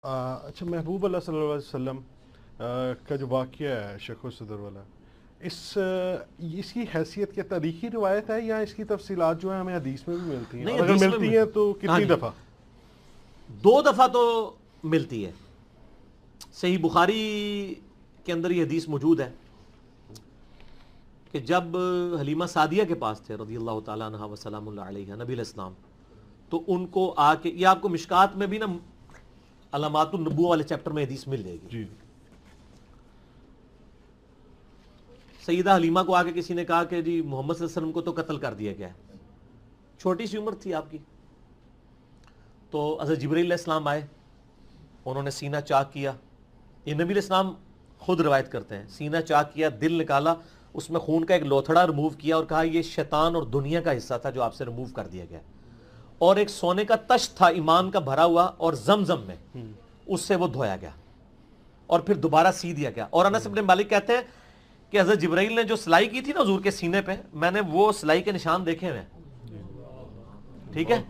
اچھا، محبوب اللہ صلی اللہ علیہ وسلم کا جو واقعہ ہے شق و صدر والا، اس کی حیثیت کیا تاریخی روایت ہے یا اس کی تفصیلات جو ہیں ہمیں حدیث میں بھی ملتی ہیں؟ نہیں، اور اگر حدیث میں ملتی ہیں تو ہاں کتنی جی، دفعہ؟ 2 دفعہ تو ملتی ہے۔ صحیح بخاری کے اندر یہ حدیث موجود ہے کہ جب حلیمہ سعدیہ کے پاس تھے رضی اللہ تعالیٰ عنہ وسلام اللہ علیہ نبی علیہ السلام، تو ان کو آ کے، یہ آپ کو مشکات میں بھی نا علامات النبوہ والے چیپٹر میں حدیث مل جائے گی۔ جی سیدہ حلیمہ کو آ کے کسی نے کہا کہ جی محمد صلی اللہ علیہ وسلم کو تو قتل کر دیا گیا ہے، چھوٹی سی عمر تھی آپ کی۔ تو حضرت جبرائیل علیہ السلام آئے، انہوں نے سینہ چاک کیا، یہ نبی علیہ السلام خود روایت کرتے ہیں، سینہ چاک کیا، دل نکالا، اس میں خون کا ایک لوتھڑا ریموو کیا اور کہا یہ شیطان اور دنیا کا حصہ تھا جو آپ سے ریموو کر دیا گیا، اور ایک سونے کا تشت تھا ایمان کا بھرا ہوا اور زمزم میں، اس سے وہ دھویا گیا اور پھر دوبارہ سی دیا گیا۔ اور انس بن مالک کہتے ہیں کہ حضرت جبرائیل نے جو سلائی کی تھی نا حضور کے سینے پہ، میں نے وہ سلائی کے نشان دیکھے ہوئے ہیں، ٹھیک ہے،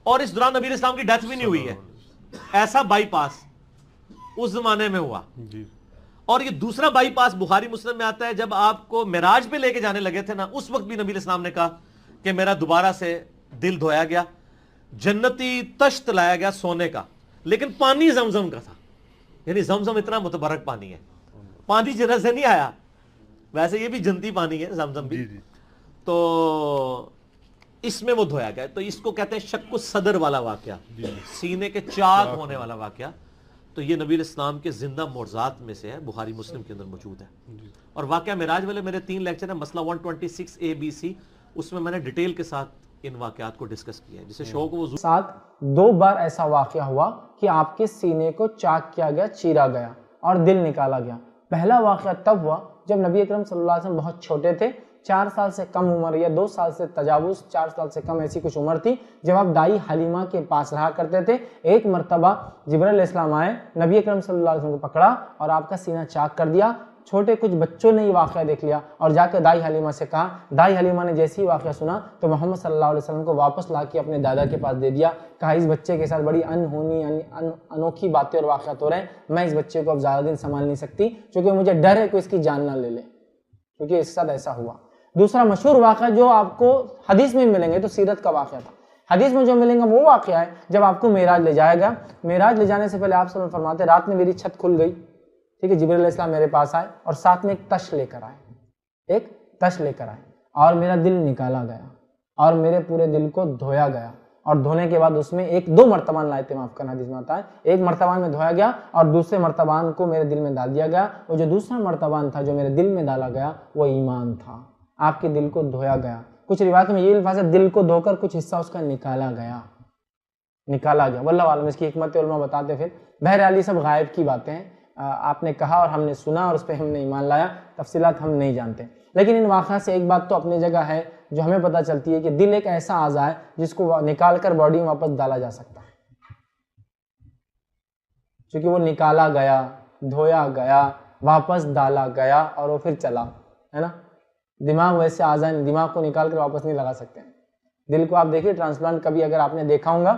اور اس دوران نبی علیہ السلام کی ڈیتھ بھی نہیں ہوئی ہے۔ ایسا بائی پاس اس زمانے میں ہوا۔ جی اور یہ دوسرا بائی پاس بخاری مسلم میں آتا ہے، جب آپ کو معراج پہ لے کے جانے لگے تھے نا، اس وقت بھی نبی علیہ السلام نے کہا کہ میرا دوبارہ سے دل دھویا گیا، جنتی تشت لایا گیا سونے کا، لیکن پانی زمزم کا تھا، یعنی زمزم اتنا متبرک پانی ہے، پانی جنت سے نہیں آیا، ویسے یہ بھی جنتی پانی ہے زمزم بھی، تو اس میں وہ دھویا گیا۔ تو اس کو کہتے ہیں شق الصدر والا واقعہ، سینے کے چاک ہونے والا واقعہ۔ تو یہ نبی علیہ السلام کے زندہ معجزات میں سے ہے، بخاری مسلم کے اندر موجود ہے۔ اور واقعہ معراج والے میرے 3 لیکچر ہیں، مسئلہ 126 ABC، اس میں میں نے ڈیٹیل کے ساتھ ان واقعات کو ڈسکس کیا ہے، جسے شوق وہ ساتھ 2 بار ایسا واقعہ ہوا کہ آپ کے سینے کو چاک کیا گیا، چیرا گیا اور دل نکالا گیا۔ پہلا واقعہ تب ہوا جب نبی اکرم صلی اللہ علیہ وسلم بہت چھوٹے تھے، 4 سال سے کم عمر یا 2 سال سے تجاوز، 4 سال سے کم ایسی کچھ عمر تھی، جب آپ دائی حلیمہ کے پاس رہا کرتے تھے۔ ایک مرتبہ جبرائیل علیہ السلام آئے، نبی اکرم صلی اللہ علیہ وسلم کو پکڑا اور آپ کا سینہ چاک کر دیا۔ چھوٹے کچھ بچوں نے یہ واقعہ دیکھ لیا اور جا کے دائی حلیمہ سے کہا۔ دائی حلیمہ نے جیسی واقعہ سنا تو محمد صلی اللہ علیہ وسلم کو واپس لا کے اپنے دادا کے پاس دے دیا، کہا اس بچے کے ساتھ بڑی انہونی انوکھی باتیں اور واقعات ہو رہے ہیں، میں اس بچے کو اب زیادہ دن سنبھال نہیں سکتی، کیونکہ مجھے ڈر ہے کہ اس کی جان نہ لے لے، کیونکہ اس کے ساتھ ایسا ہوا۔ دوسرا مشہور واقعہ جو آپ کو حدیث میں ملیں گے تو سیرت کا واقعہ تھا، حدیث میں جو ملیں گا وہ واقعہ ہے جب آپ کو معراج لے جایا گیا۔ معراج لے جانے سے پہلے آپ صلی اللہ علیہ وسلم فرماتے رات میں میری چھت کھل گئی، ٹھیک ہے، جبرائیل علیہ السلام میرے پاس آئے اور ساتھ میں ایک تش لے کر آئے اور میرا دل نکالا گیا اور میرے پورے دل کو دھویا گیا، اور دھونے کے بعد اس میں 2 مرتبہ لائے تھے، معاف کرنا، حدیث میں آتا ہے 1 مرتبہ میں دھویا گیا اور دوسرے مرتبہ کو میرے دل میں ڈال دیا گیا۔ وہ جو دوسرا مرتبہ تھا جو میرے دل میں ڈالا گیا وہ ایمان تھا، آپ کے دل کو دھویا گیا۔ کچھ روایت میں یہ الفاظ ہے دل کو دھو کر کچھ حصہ اس کا نکالا گیا، واللہ عالم، اس کی حکمت علماء بتاتے پھر۔ بہرحال یہ سب غائب کی باتیں ہیں، آپ نے کہا اور ہم نے سنا اور اس پہ ہم نے ایمان لایا، تفصیلات ہم نہیں جانتے، لیکن ان واقعات سے ایک بات تو اپنی جگہ ہے جو ہمیں پتہ چلتی ہے کہ دل ایک ایسا اعضاء ہے جس کو نکال کر باڈی میں واپس ڈالا جا سکتا ہے، چونکہ وہ نکالا گیا، دھویا گیا، واپس ڈالا گیا اور وہ پھر چلا، ہے نا۔ دماغ ویسے اعضاء ہیں، دماغ کو نکال کر واپس نہیں لگا سکتے ہیں۔ دل کو آپ دیکھیے ٹرانسپلانٹ کبھی اگر آپ نے دیکھا ہوگا،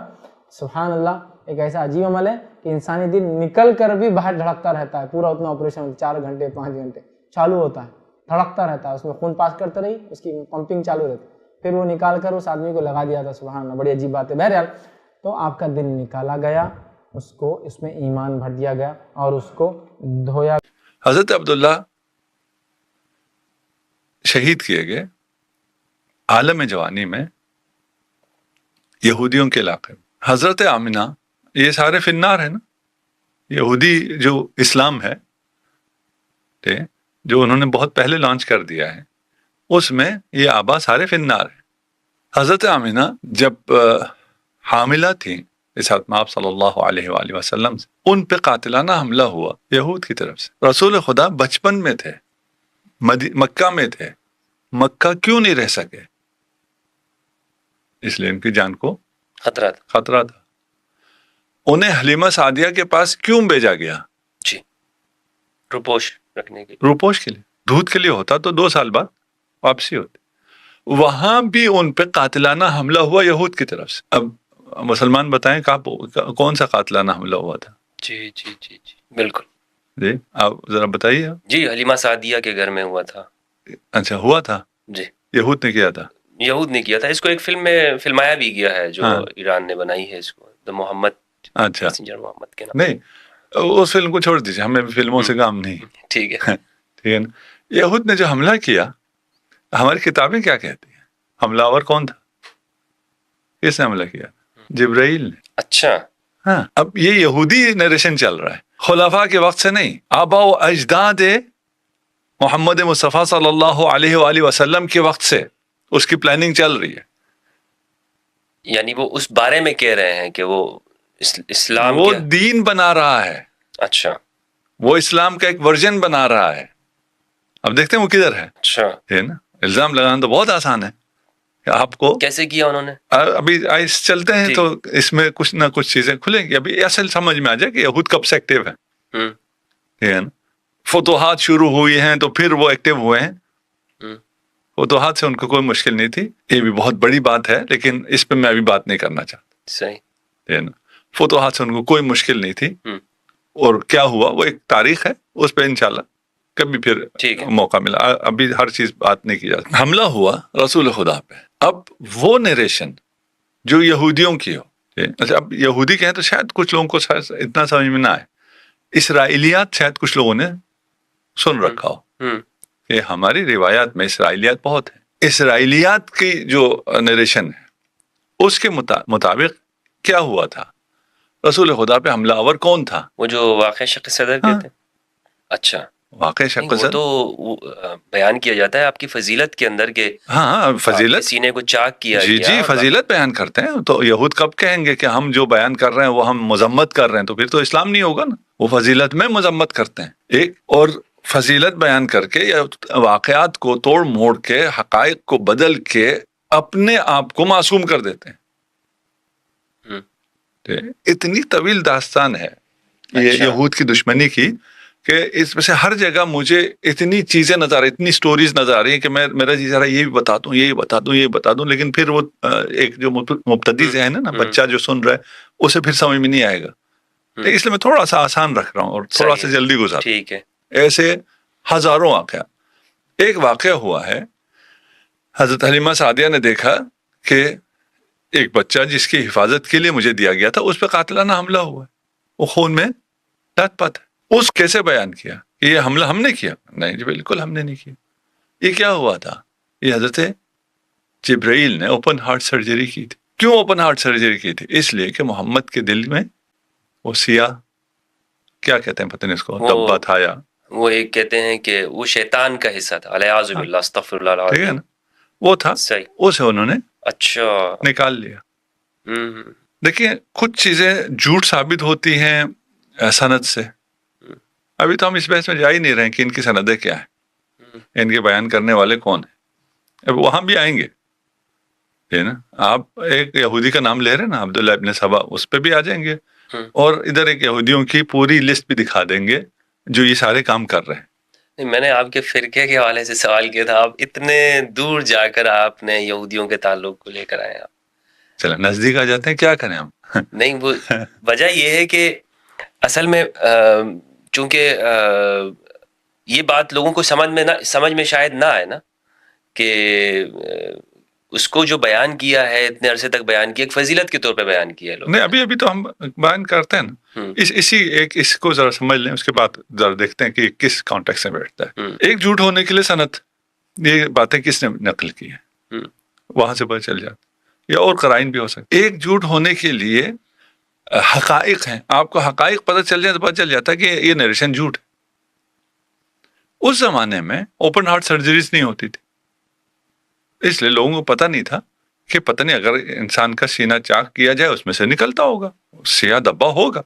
سبحان اللہ، ایک ایسا عجیب عمل ہے کہ انسانی دل نکل کر بھی باہر دھڑکتا رہتا ہے، پورا اتنا آپریشن 4 گھنٹے 5 گھنٹے چالو ہوتا ہے، دھڑکتا رہتا ہے، اس میں خون پاس کرتے رہی، اس کی پمپنگ چالو رہتی، پھر وہ نکال کر اس آدمی کو لگا دیا تھا، سبحان اللہ، بڑی عجیب بات ہے۔ بہرحال تو آپ کا دل نکالا گیا، اس کو اس میں ایمان بھر دیا گیا اور اس کو دھویا۔ حضرت عبداللہ شہید کیے گئے عالم جوانی میں یہودیوں کے علاقے میں۔ حضرت آمنہ، یہ سارے فی النار ہے نا، یہودی جو اسلام ہے جو انہوں نے بہت پہلے لانچ کر دیا ہے، اس میں یہ آبا سارے فی النار ہیں۔ حضرت آمنہ جب حاملہ تھیں اس آپ صلی اللہ علیہ وآلہ وسلم سے، ان پہ قاتلانہ حملہ ہوا یہود کی طرف سے۔ رسول خدا بچپن میں تھے، مکہ میں تھے، مکہ کیوں نہیں رہ سکے؟ اس لیے ان کی جان کو خطرہ تھا۔ انہیں حلیمہ سعدیہ کے پاس کیوں بھیجا گیا؟ جی، روپوش رکھنے کے روپوش کے لیے، دودھ کے لیے ہوتا تو 2 سال بعد واپسی ہوتی۔ وہاں بھی ان پہ قاتلانہ حملہ ہوا یہود کی طرف سے۔ اب مسلمان بتائیں کون سا قاتلانہ حملہ ہوا تھا؟ جی جی جی جی بالکل. جی آپ ذرا بتائیے. جی حلیمہ سعدیہ کے گھر میں ہوا تھا. اچھا ہوا تھا. جی یہود نے کیا تھا. یہود نے کیا تھا. اس کو ایک فلم میں فلمایا بھی گیا ہے جو ایران نے بنائی ہے اس کو, دا محمد. اچھا میسنجر محمد کے نام. نہیں اس فلم کو چھوڑ دیجیے, ہمیں فلموں سے کام نہیں. ٹھیک ہے. ٹھیک ہے نا. یہود نے جو حملہ کیا, ہماری کتابیں کیا کہتی ہیں؟ حملہ آور کون تھا؟ کس نے حملہ کیا؟ جبرائیل نے. اچھا. ہاں اب یہ یہودی نریشن چل رہا ہے, خلفاء کے وقت سے نہیں, آبا و اجداد محمد مصطفیٰ صلی اللہ علیہ وآلہ وسلم کے وقت سے اس کی پلاننگ چل رہی ہے. یعنی وہ اس بارے میں کہہ رہے ہیں کہ وہ اسلام وہ کیا؟ دین بنا رہا ہے. اچھا. وہ اسلام کا ایک ورژن بنا رہا ہے. اب دیکھتے ہیں وہ کدھر ہے. اچھا ہے نا. الزام لگانا تو بہت آسان ہے. آپ کو کیسے کیا انہوں نے؟ ابھی آئس چلتے ہیں تو اس میں کچھ نہ کچھ چیزیں کھلیں گی. ابھی اصل سمجھ میں آ جائے کہ یہود کب سے ایکٹیو ہے نا. فتوحات شروع ہوئی ہیں تو پھر وہ ایکٹیو ہوئے ہیں. فتوحات سے ان کو کوئی مشکل نہیں تھی. یہ بھی بہت بڑی بات ہے لیکن اس پہ میں ابھی بات نہیں کرنا چاہتا. صحیح ہے نا. فتوحات سے ان کو کوئی مشکل نہیں تھی. اور کیا ہوا وہ ایک تاریخ ہے, اس پہ انشاءاللہ کبھی پھر موقع ملا. ابھی ہر چیز بات نہیں کی جاتی. حملہ ہوا رسول خدا پہ. اب وہ نیریشن جو یہودیوں کی ہو, اچھا اب یہودی کہیں تو شاید کچھ لوگوں کو اتنا سمجھ میں نہ آئے. اسرائیلیات شاید کچھ لوگوں نے سن رکھا ہو کہ ہماری روایات میں اسرائیلیات بہت ہیں. اسرائیلیات کی جو نیریشن ہے اس کے مطابق کیا ہوا تھا, رسول خدا پہ حملہ آور کون تھا؟ وہ جو واقع شق صدر کہتے ہیں. اچھا واقع شق وہ تو بیان کیا جاتا ہے آپ کی فضیلت کے اندر کہ ہاں فضیلت سینے کو چاک کیا جی گیا. جی فضیلت بیان کرتے ہیں. تو یہود کب کہیں گے کہ ہم جو بیان کر رہے ہیں وہ ہم مذمت کر رہے ہیں, تو پھر تو اسلام نہیں ہوگا نا. وہ فضیلت میں مذمت کرتے ہیں ایک, اور فضیلت بیان کر کے یا واقعات کو توڑ موڑ کے حقائق کو بدل کے اپنے آپ کو معصوم کر دیتے ہیں. اتنی طویل داستان ہے یہ یہود کی دشمنی کی کہ اس میں سے ہر جگہ مجھے اتنی چیزیں نظر آ رہی, اتنی سٹوریز نظر آ رہی ہیں کہ میرا جی ذرا یہ بھی بتا دوں, یہ بتا دوں, یہ بتا دوں, لیکن پھر وہ ایک جو مبتدی ذہن ہے نا, بچہ جو سن رہا ہے اسے پھر سمجھ میں نہیں آئے گا. اس لیے میں تھوڑا سا آسان رکھ رہا ہوں اور تھوڑا سا جلدی گزار. ٹھیک ہے. ایسے ہزاروں واقعہ. ایک واقعہ ہوا ہے, حضرت حلیمہ سعدیہ نے دیکھا کہ ایک بچہ جس کی حفاظت کے لیے مجھے دیا گیا تھا اس پہ قاتلانہ حملہ ہوا ہے, وہ خون میں لت پت ہے. اس کیسے بیان کیا کہ یہ حملہ ہم نے کیا؟ نہیں جی بالکل ہم نے نہیں کیا. یہ کیا ہوا تھا؟ یہ حضرت جبرائیل نے اوپن ہارٹ سرجری کی تھی. کیوں اوپن ہارٹ سرجری کی تھی؟ اس لیے کہ محمد کے دل میں وہ سیاہ کیا کہتے ہیں پتہ نہیں اس کو, دبا تھا یا وہ ایک کہتے ہیں کہ وہ شیطان کا حصہ تھا. الیاذ باللہ استغفر اللہ العظیم. ٹھیک ہے نا, وہ تھا. اسے انہوں نے اچھا نکال لیا. دیکھیں کچھ چیزیں جھوٹ ثابت ہوتی ہیں سند سے. ابھی تو ہم اس بحث میں جا ہی نہیں رہے کہ ان کی سندیں کیا ہیں, ان کے بیان کرنے والے کون ہیں. اب وہاں بھی آئیں گے نا. آپ ایک یہودی کا نام لے رہے ہیں نا, عبداللہ ابن سبا, اس پہ بھی آ جائیں گے. اور ادھر ایک یہودیوں کی پوری لسٹ بھی دکھا دیں گے جو یہ سارے کام کر رہے ہیں. میں نے آپ کے فرقے کے حوالے سے سوال کیا تھا, آپ اتنے دور جا کر آپ نے یہودیوں کے تعلق کو لے کر آئے. آپ چلیں نزدیک آ جاتے ہیں, کیا کریں ہم. نہیں, وہ وجہ یہ ہے کہ اصل میں چونکہ یہ بات لوگوں کو سمجھ میں شاید نہ آئے نا کہ اس کو جو بیان کیا ہے اتنے عرصے تک بیان کیا, ایک فضیلت کے طور پہ بیان کیا ہے لوگ. نہیں ابھی تو ہم بیان کرتے ہیں نا. اسی ایک اس کو ذرا سمجھ لیں, اس کے بعد ذرا دیکھتے ہیں کہ کس کانٹیکس میں بیٹھتا ہے. ایک جھوٹ ہونے کے لیے سند, یہ باتیں کس نے نقل کی ہیں وہاں سے پتہ چل جاتا, یا اور قرائن بھی ہو سکتے. ایک جھوٹ ہونے کے لیے حقائق ہیں, آپ کو حقائق پتہ چل جائے تو پتہ چل جاتا ہے کہ یہ نیریشن جھوٹ ہے. اس زمانے میں اوپن ہارٹ سرجریز نہیں ہوتی تھی, اس لیے لوگوں کو پتہ نہیں تھا کہ پتہ نہیں اگر انسان کا سینہ چاک کیا جائے اس میں سے نکلتا ہوگا, سیاہ دبا ہوگا.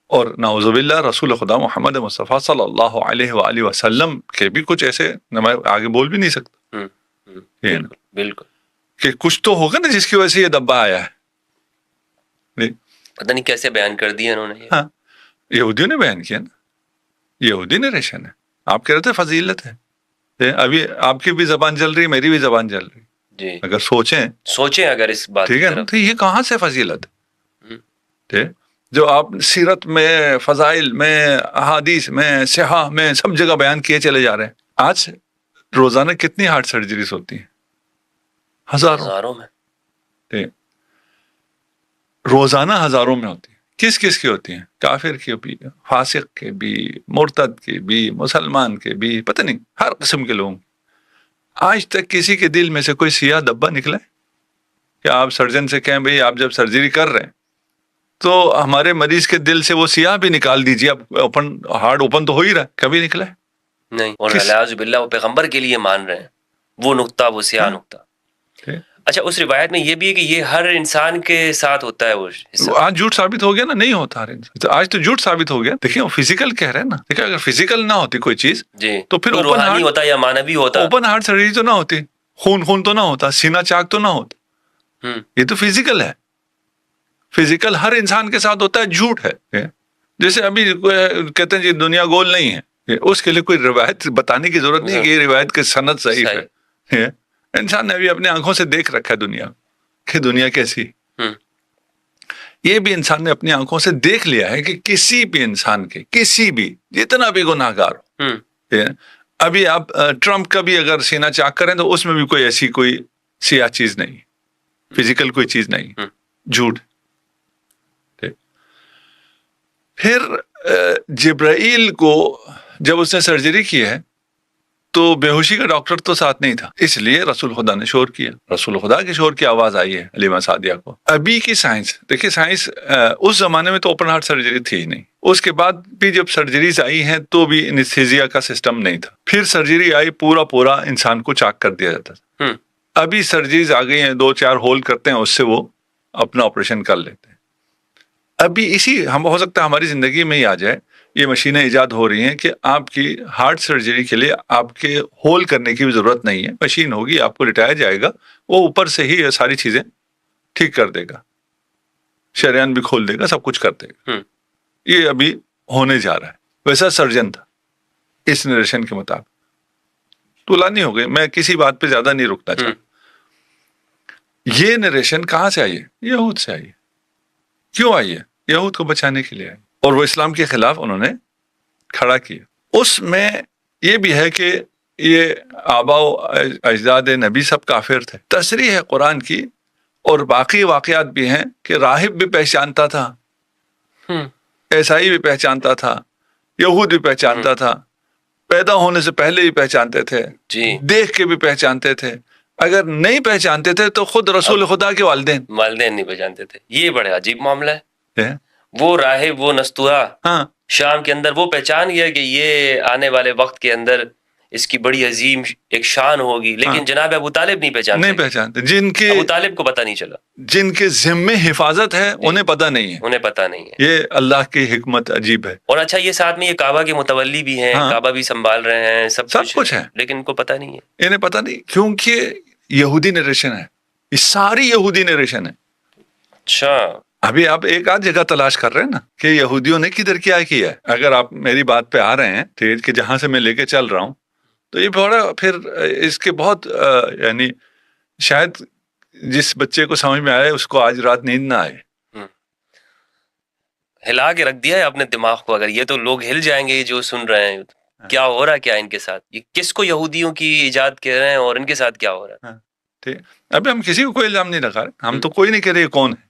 اور نعوذ باللہ رسول خدا محمد مصطفیٰ صلی اللہ علیہ وآلہ وسلم کے بھی کچھ ایسے آگے بول بھی نہیں سکتا. بالکل کہ کچھ تو ہوگا نا جس کی وجہ سے یہ دبا آیا ہے. پتہ نہیں کیسے بیان کر دیا انہوں نے. ہاں یہودیوں نے بیان کیا نا, یہودی نیریشن ہے. آپ کہہ رہے تھے فضیلت ہے, ابھی آپ کی بھی زبان چل رہی, میری بھی زبان چل رہی جی. اگر سوچیں اگر اس بات ٹھیک ہے نا, تو یہ کہاں سے فضیلت ہے. جو آپ سیرت میں، فضائل میں، احادیث میں، صحاح میں سب جگہ بیان کیے چلے جا رہے ہیں. آج روزانہ کتنی ہارٹ سرجریز ہوتی ہیں؟ ہزاروں میں. روزانہ ہزاروں میں ہوتی ہیں. کس کس کی ہوتی ہیں؟ کافر کی بھی، فاسق کے بھی، مرتد کے بھی، مسلمان کے بھی، پتہ نہیں ہر قسم کے لوگوں. آج تک کسی کے دل میں سے کوئی سیاہ دبا نکلا ہے کہ آپ سرجن سے کہیں بھئی آپ جب سرجری کر رہے ہیں تو ہمارے مریض کے دل سے وہ سیاہ بھی نکال دیجیے، اب اوپن ہارٹ اوپن تو ہو ہی رہا ہے، کبھی نکلا ہے؟ نہیں. اور الیاذ باللہ وہ پیغمبر کے لیے مان رہے ہیں وہ نقطہ، وہ سیاہ نقطہ. اچھا، اس روایت میں یہ بھی ہے کہ یہ ہر انسان کے ساتھ ہوتا ہے. وہ آج جھوٹ ثابت ہو گیا نا، نہیں ہوتا ہر انسان. آج تو جھوٹ ثابت ہو گیا. دیکھیں وہ فزیکل کہہ رہے ہیں نا، دیکھیں اگر فزیکل نہ ہوتی کوئی چیز جی تو پھر روحانی ہوتا یا مانوی ہوتا، اوپن ہارٹ سرجری تو نہ ہوتی، خون تو نہ ہوتا، سینہ چاک تو نہ ہوتا. یہ تو فزیکل ہے. فزیکل ہر انسان کے ساتھ ہوتا ہے. جھوٹ ہے. جیسے ابھی کہتے ہیں جی دنیا گول نہیں ہے، اس کے لیے کوئی روایت بتانے کی ضرورت نہیں ہے کہ یہ روایت کی سند صحیح ہے. انسان نے ابھی اپنے آنکھوں سے دیکھ رکھا ہے دنیا کہ دنیا کیسی. یہ بھی انسان نے اپنی آنکھوں سے دیکھ لیا ہے کہ کسی بھی انسان کے، کسی بھی جتنا بھی گناہ گار ہو، ابھی آپ ٹرمپ کا بھی اگر سینہ چاک کریں تو اس میں بھی کوئی ایسی کوئی سیاہ چیز نہیں، فزیکل کوئی چیز نہیں. جھوٹ. پھر جبرائیل کو جب اس نے سرجری کی ہے تو بے ہوشی کا ڈاکٹر تو ساتھ نہیں تھا، اس لیے رسول خدا نے شور کیا. رسول خدا کے شور کی آواز آئی ہے حلیمہ سعدیہ کو. ابھی کی سائنس دیکھیں، سائنس اس زمانے میں تو اوپن ہارٹ سرجری تھی ہی نہیں. اس کے بعد بھی جب سرجریز آئی ہیں تو بھی انستھیزیا کا سسٹم نہیں تھا. پھر سرجری آئی، پورا انسان کو چاک کر دیا جاتا تھا. ابھی سرجریز آ گئی ہیں، 2-4 ہول کرتے ہیں، اس سے وہ اپنا آپریشن کر لیتے ہیں. ابھی اسی ہم ہو سکتا ہے ہماری زندگی میں ہی آ جائے، یہ مشینیں ایجاد ہو رہی ہیں کہ آپ کی ہارٹ سرجری کے لیے آپ کے ہول کرنے کی بھی ضرورت نہیں ہے. مشین ہوگی، آپ کو لٹایا جائے گا، وہ اوپر سے ہی یہ ساری چیزیں ٹھیک کر دے گا، شریان بھی کھول دے گا، سب کچھ کر دے گا. یہ ابھی ہونے جا رہا ہے. ویسا سرجن تھا اس نریشن کے مطابق. طولانی ہو گئی، میں کسی بات پہ زیادہ نہیں رکنا چاہتا. یہ نریشن کہاں سے آئی ہے؟ یہود سے آئی ہے. کیوں آئی ہے؟ یہود کو بچانے کے لیے آئی، اور وہ اسلام کے خلاف انہوں نے کھڑا کیا. اس میں یہ بھی ہے کہ یہ آبا و اجداد نبی سب کافر تھے. تصریح ہے قرآن کی، اور باقی واقعات بھی ہیں کہ راہب بھی پہچانتا تھا، عیسائی بھی پہچانتا تھا، یہود بھی پہچانتا تھا، پیدا ہونے سے پہلے بھی پہچانتے تھے، دیکھ کے بھی پہچانتے تھے. اگر نہیں پہچانتے تھے تو خود رسول خدا کے والدین نہیں پہچانتے تھے. یہ بڑے عجیب معاملہ ہے. وہ راہب، وہ نستورا شام کے اندر وہ پہچان گیا کہ یہ آنے والے وقت کے اندر اس کی بڑی عظیم ایک شان ہوگی، لیکن جناب ابو طالب نہیں پہچانتے. جن کے ابو طالب کو پتہ نہیں چلا، جن کے ذمے حفاظت ہے انہیں پتہ نہیں ہے. یہ اللہ کی حکمت عجیب ہے. اور اچھا، یہ ساتھ میں یہ کعبہ کے متولی بھی ہیں، کعبہ بھی سنبھال رہے ہیں، سب کچھ ہے، لیکن ان کو پتہ نہیں ہے. انہیں پتہ نہیں، کیونکہ یہودی نریشن ہے. یہ ساری یہودی نریشن ہے. اچھا، ابھی آپ ایک آدھ جگہ تلاش کر رہے ہیں نا کہ یہودیوں نے کدھر کیا ہے. اگر آپ میری بات پہ آ رہے ہیں ٹھیک کہ جہاں سے میں لے کے چل رہا ہوں، تو یہ بڑا پھر اس کے بہت یعنی شاید جس بچے کو سمجھ میں آئے اس کو آج رات نیند نہ آئے. ہلا کے رکھ دیا ہے اپنے دماغ کو. اگر یہ تو لوگ ہل جائیں گے جو سن رہے ہیں، کیا ہو رہا ہے، کیا ان کے ساتھ، یہ کس کو یہودیوں کی ایجاد کہہ رہے ہیں اور ان کے ساتھ کیا ہو رہا ہے. ٹھیک، ابھی ہم کسی کو کوئی الزام نہیں لگا رہے، ہم تو کوئی نہیں کہہ رہے کون ہے.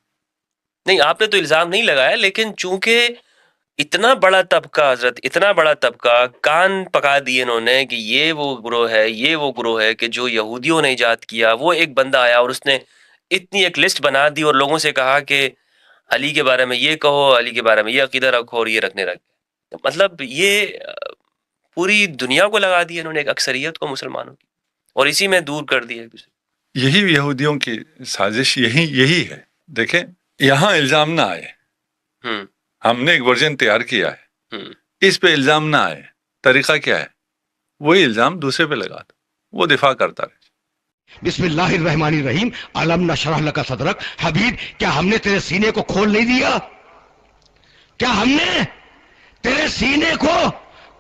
نہیں، آپ نے تو الزام نہیں لگایا، لیکن چونکہ اتنا بڑا طبقہ، حضرت اتنا بڑا طبقہ کان پکا دیے انہوں نے کہ یہ وہ گروہ ہے، یہ وہ گروہ ہے کہ جو یہودیوں نے ایجاد کیا. وہ ایک بندہ آیا اور اس نے اتنی ایک لسٹ بنا دی اور لوگوں سے کہا کہ علی کے بارے میں یہ کہو، علی کے بارے میں یہ عقیدہ رکھو اور یہ رکھنے رکھ. مطلب یہ پوری دنیا کو لگا دی انہوں نے، ایک اکثریت کو مسلمانوں کی، اور اسی میں دور کر دیا. یہی یہودیوں کی سازش یہی ہے. دیکھیں یہاں الزام نہ آئے، ہم نے ایک ورژن تیار کیا ہے، اس پہ الزام نہ آئے. طریقہ کیا ہے؟ وہی الزام دوسرے پہ لگا دو، وہ دفاع کرتا رہے. بسم اللہ الرحمن الرحیم. علم نشرح لک صدرک. حبیب، کیا ہم نے تیرے سینے کو کھول نہیں دیا؟ کیا ہم نے تیرے سینے کو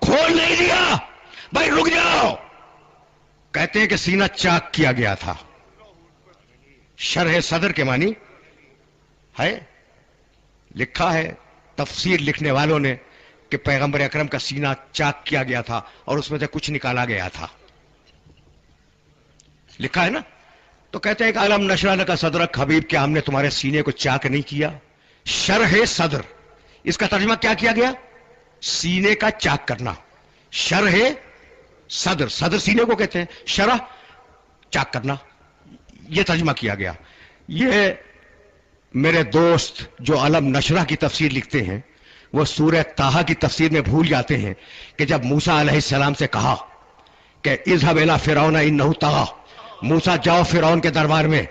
کھول نہیں دیا؟ بھائی رک جاؤ. کہتے ہیں کہ سینہ چاک کیا گیا تھا. شرح صدر کے معنی ہے، لکھا ہے تفسیر لکھنے والوں نے کہ پیغمبر اکرم کا سینہ چاک کیا گیا تھا اور اس میں سے کچھ نکالا گیا تھا. لکھا ہے نا. تو کہتے ہیں کہ علم نشرح لک صدرک، حبیب کیا ہم نے تمہارے سینے کو چاک نہیں کیا؟ شرح صدر، اس کا ترجمہ کیا کیا گیا؟ سینے کا چاک کرنا. شرح صدر، صدر سینے کو کہتے ہیں، شرح چاک کرنا، یہ ترجمہ کیا گیا. یہ میرے دوست جو علم نشرح کی تفسیر لکھتے ہیں وہ سورہ طٰہٰ کی تفسیر میں بھول جاتے ہیں کہ جب موسیٰ علیہ السلام سے کہا کہ اذهب الى فرعون انه طغى، موسیٰ جاؤ فرعون کے دربار میں،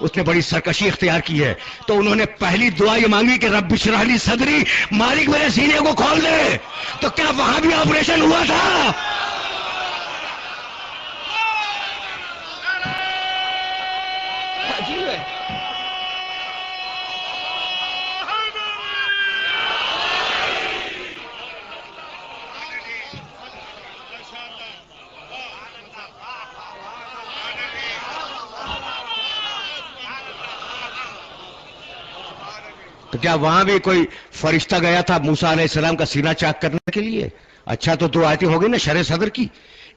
اس نے بڑی سرکشی اختیار کی ہے، تو انہوں نے پہلی دعا یہ مانگی کہ رب اشرح لی صدری، مالک میرے سینے کو کھول دے. تو کیا وہاں بھی آپریشن ہوا تھا؟ عجیب ہے. تو کیا وہاں بھی کوئی فرشتہ گیا تھا موسیٰ علیہ السلام کا سینہ چاک کرنے کے لیے؟ اچھا، تو دو آیتیں ہو گئی نا شرح صدر کی،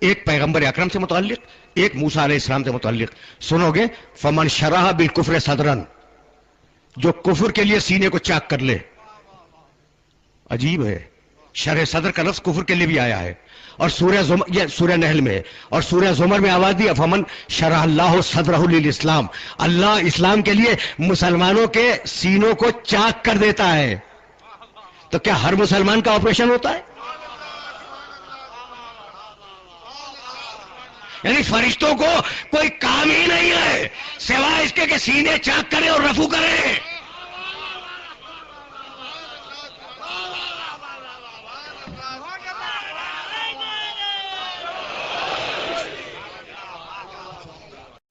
ایک پیغمبر اکرم سے متعلق، ایک موسیٰ علیہ السلام سے متعلق. سنو گے، فمن شرح بالکفر صدرن، جو کفر کے لیے سینے کو چاک کر لے. عجیب ہے، شرح صدر کا لفظ کفر کے لیے بھی آیا ہے. اور یہ سورہ نحل میں ہے، اور سورہ زمر میں آواز دی فمن شرح اللہ صدرہ للاسلام، اللہ اسلام کے لیے مسلمانوں کے سینوں کو چاک کر دیتا ہے. تو کیا ہر مسلمان کا آپریشن ہوتا ہے؟ یعنی فرشتوں کو کوئی کام ہی نہیں ہے سوائے اس کے کہ سینے چاک کرے اور رفو کرے.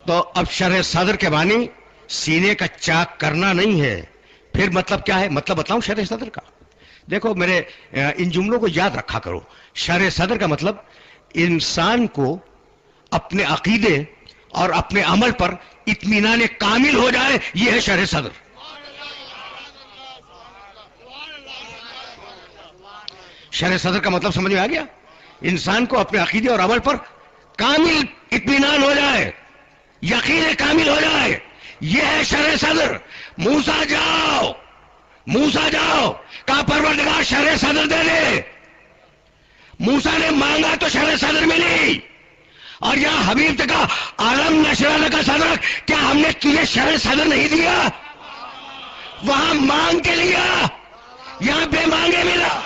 تو اب شرح صدر کے معنی سینے کا چاک کرنا نہیں ہے. پھر مطلب کیا ہے؟ مطلب بتاؤں شرح صدر کا. دیکھو میرے ان جملوں کو یاد رکھا کرو. شرح صدر کا مطلب انسان کو اپنے عقیدے اور اپنے عمل پر اطمینان کامل ہو جائے، یہ ہے شرح صدر. شرح صدر کا مطلب سمجھ میں آ گیا؟ انسان کو اپنے عقیدے اور عمل پر کامل اطمینان ہو جائے، یقین کامل ہو جائے، یہ ہے شرح صدر. موسیٰ جاؤ، موسیٰ جاؤ، کہا پروردگار شرح صدر دے دے. موسیٰ نے مانگا تو شرح صدر ملی. اور یہاں حبیب نے کہا علم نشرح لک صدرک، کیا ہم نے تجھے شرح صدر نہیں دیا؟ وہاں مانگ کے لیا، یہاں بے مانگے ملا.